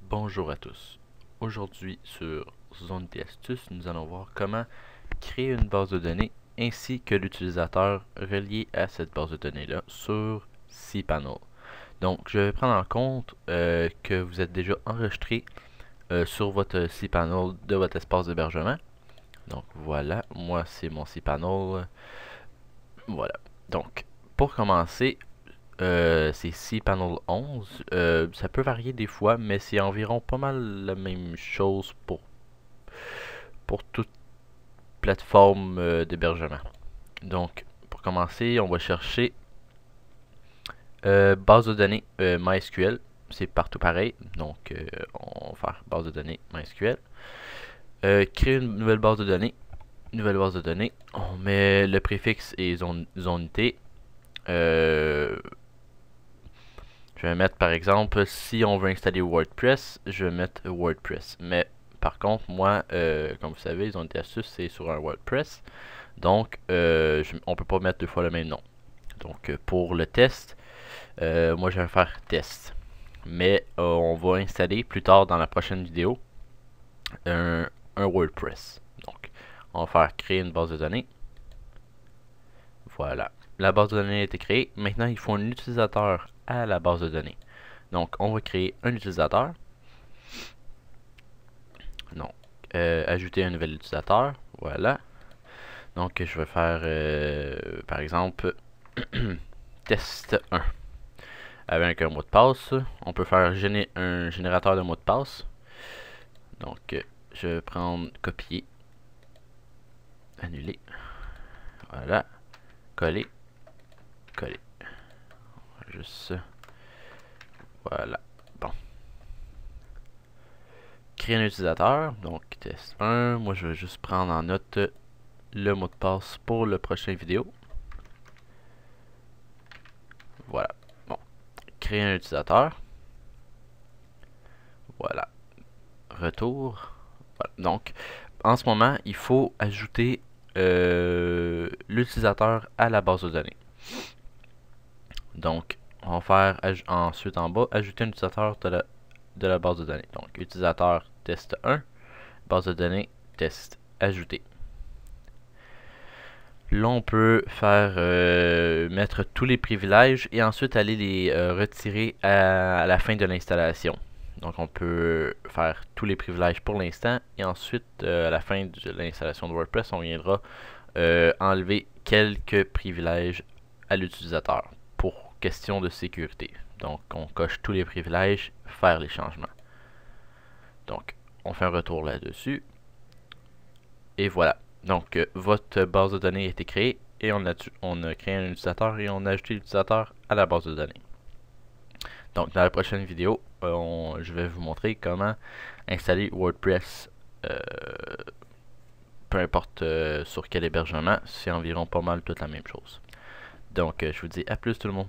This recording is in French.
Bonjour à tous. Aujourd'hui sur Zone des astuces, nous allons voir comment créer une base de données ainsi que l'utilisateur relié à cette base de données-là sur cPanel. Donc, je vais prendre en compte que vous êtes déjà enregistré sur votre cPanel de votre espace d'hébergement. Donc voilà, moi c'est mon cPanel. Voilà. Donc, pour commencer, c'est cPanel 11. Ça peut varier des fois, mais c'est environ pas mal la même chose pour toute plateforme d'hébergement. Donc, pour commencer, on va chercher base de données MySQL. C'est partout pareil. Donc, on va faire base de données MySQL. Créer une nouvelle base de données. Nouvelle base de données. On met le préfixe et zonité. Je vais mettre par exemple, si on veut installer WordPress, je vais mettre WordPress. Mais par contre, moi, comme vous savez, ils ont été astuces, c'est sur un WordPress. Donc, on peut pas mettre deux fois le même nom. Donc, pour le test, moi je vais faire test. Mais on va installer plus tard dans la prochaine vidéo un WordPress. Donc, on va faire créer une base de données. Voilà. La base de données a été créée. Maintenant, il faut un utilisateur à la base de données. Donc, on va créer un utilisateur. Donc, ajouter un nouvel utilisateur. Voilà. Donc, je vais faire, par exemple, test 1. Avec un mot de passe. On peut faire un générateur de mot de passe. Donc, je vais prendre copier. Annuler. Voilà. Coller. Coller. Juste. Voilà. Bon. Créer un utilisateur. Donc, test 1. Moi, je vais juste prendre en note le mot de passe pour le prochain vidéo. Voilà. Bon. Créer un utilisateur. Voilà. Retour. Voilà. Donc, en ce moment, il faut ajouter l'utilisateur à la base de données. Donc, on va faire ensuite en bas, ajouter un utilisateur de la base de données. Donc, utilisateur test 1, base de données test ajouté. Là, on peut faire mettre tous les privilèges et ensuite aller les retirer à la fin de l'installation. Donc, on peut faire tous les privilèges pour l'instant et ensuite, à la fin de l'installation de WordPress, on viendra enlever quelques privilèges à l'utilisateur pour question de sécurité. Donc, on coche tous les privilèges, faire les changements. Donc, on fait un retour là-dessus. Et voilà. Donc, votre base de données a été créée et on a créé un utilisateur et on a ajouté l'utilisateur à la base de données. Donc, dans la prochaine vidéo, je vais vous montrer comment installer WordPress, peu importe sur quel hébergement, c'est environ pas mal toute la même chose. Donc, je vous dis à plus tout le monde.